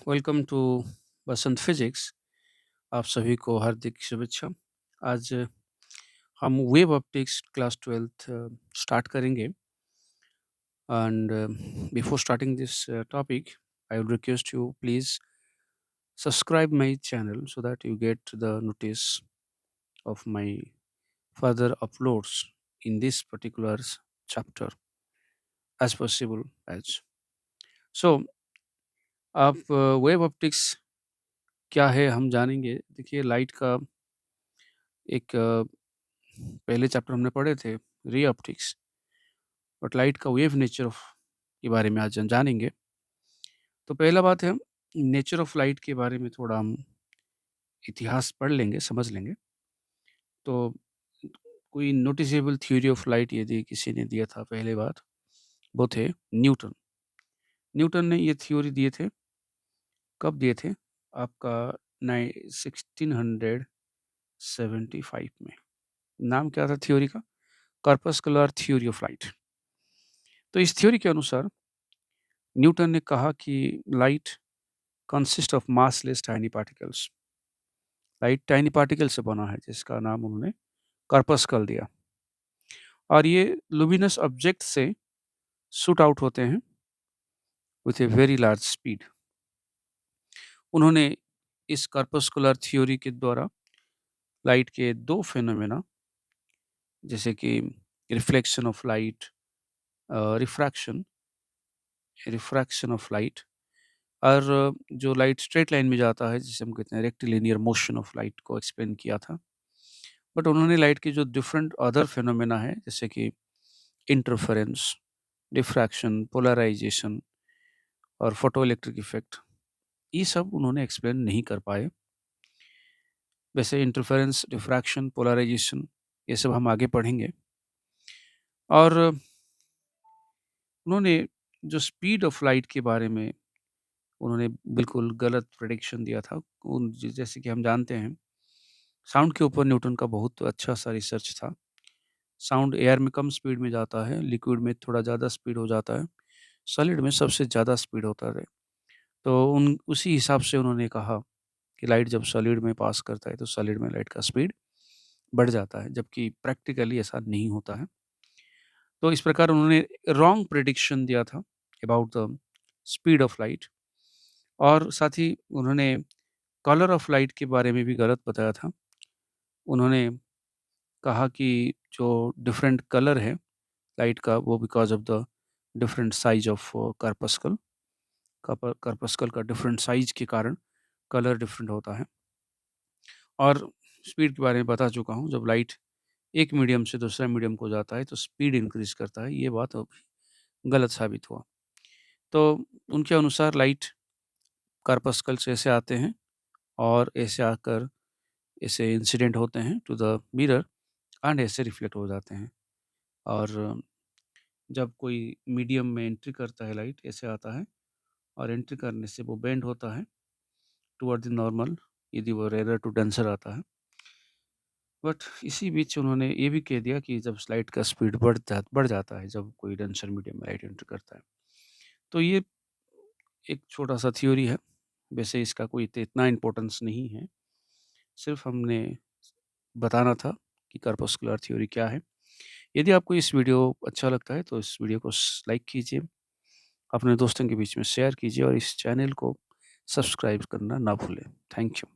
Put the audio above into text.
Welcome to Basant physics. आप सभी को हार्दिक शुभेच्छा। आज हम wave optics class 12th start करेंगे and before starting this topic I would request you please subscribe my channel so that you get the notice of my further uploads in this particular chapter as possible as so आप wave optics क्या है हम जानेंगे। देखिए light का एक पहले chapter हमने पढ़े थे रे ऑप्टिक्स, बट लाइट का वेव नेचर ऑफ के बारे में आज हम जानेंगे। तो पहला बात है, नेचर ऑफ लाइट के बारे में थोड़ा हम इतिहास पढ़ लेंगे, समझ लेंगे। तो कोई नोटिसेबल थ्योरी ऑफ लाइट यदि किसी ने दिया था पहले बार, वो थे न्यूटन। न्यूटन ने ये थ्योरी दिए थे, कब दिए थे? आपका 1675 में। नाम क्या था थ्योरी का? Corpuscular theory of light. तो इस थ्योरी के अनुसार न्यूटन ने कहा कि light consist of massless tiny particles. Light tiny particle से बना है, जिसका नाम उन्होंने कॉर्पस्कल दिया, और ये लुमिनस ऑब्जेक्ट से शूट आउट होते हैं with a very large speed. उन्होंने इस कॉर्पस्कुलर थ्योरी के द्वारा लाइट के दो फेनोमेना, जैसे कि reflection of light, refraction refraction of light, और जो लाइट स्ट्रेट लाइन में जाता है जिसे हम कहते हैं रेक्टिलिनियर मोशन ऑफ लाइट, को एक्सप्लेन किया था। बट उन्होंने लाइट के जो डिफरेंट अदर फेनोमेना है, जैसे कि इंटरफेरेंस, डिफ्रैक्शन, पोलराइजेशन और फोटो इलेक्ट्रिक इफेक्ट, ये सब उन्होंने एक्सप्लेन नहीं कर पाए। वैसे इंटरफेरेंस, डिफ्रैक्शन, पोलराइजेशन, ये सब हम आगे पढ़ेंगे। और उन्होंने जो स्पीड ऑफ लाइट के बारे में उन्होंने बिल्कुल गलत प्रेडिक्शन दिया था। जैसे कि हम जानते हैं, साउंड के ऊपर न्यूटन का बहुत अच्छा सा रिसर्च था। साउंड एयर में कम स्पीड में जाता है, लिक्विड में थोड़ा ज़्यादा स्पीड हो जाता है, सॉलिड में सबसे ज़्यादा स्पीड होता है। तो उन उसी हिसाब से उन्होंने कहा कि लाइट जब सॉलिड में पास करता है तो सॉलिड में लाइट का स्पीड बढ़ जाता है, जबकि प्रैक्टिकली ऐसा नहीं होता है। तो इस प्रकार उन्होंने रॉन्ग प्रेडिक्शन दिया था about the speed of light, और साथ ही उन्होंने कलर ऑफ लाइट के बारे में भी गलत बताया था। उन्होंने कहा कि जो डिफरेंट कलर है लाइट का, वो because of the different size of corpuscle, corpuscle का डिफरेंट साइज के कारण कलर डिफरेंट होता है। और स्पीड के बारे में बता चुका हूँ, जब लाइट एक मीडियम से दूसरे मीडियम को जाता है तो स्पीड इंक्रीज करता है, ये बात अब गलत साबित हुआ। तो उनके अनुसार लाइट कार्पस्कल से ऐसे आते हैं और ऐसे आकर ऐसे इंसिडेंट होते हैं टू द मिरर एंड ऐसे रिफ्लेक्ट हो जाते हैं। और जब कोई मीडियम में एंट्री करता है लाइट, ऐसे आता है और एंट्री करने से वो बेंड होता है टुवर्ड द नॉर्मल, यदि वो रेयर टू डेंसर आता है। बट इसी बीच उन्होंने ये भी कह दिया कि जब लाइट का स्पीड बढ़ जाता है जब कोई डेंसर मीडियम में लाइट एंटर करता है। तो ये एक छोटा सा थ्योरी है, वैसे इसका कोई इतना इम्पोर्टेंस नहीं है, सिर्फ हमने बताना था कि कर्पस्कुलर थ्योरी क्या है। यदि आपको इस वीडियो अच्छा लगता है तो इस वीडियो को लाइक कीजिए, अपने दोस्तों के बीच में शेयर कीजिए और इस चैनल को सब्सक्राइब करना ना भूलें। Thank you.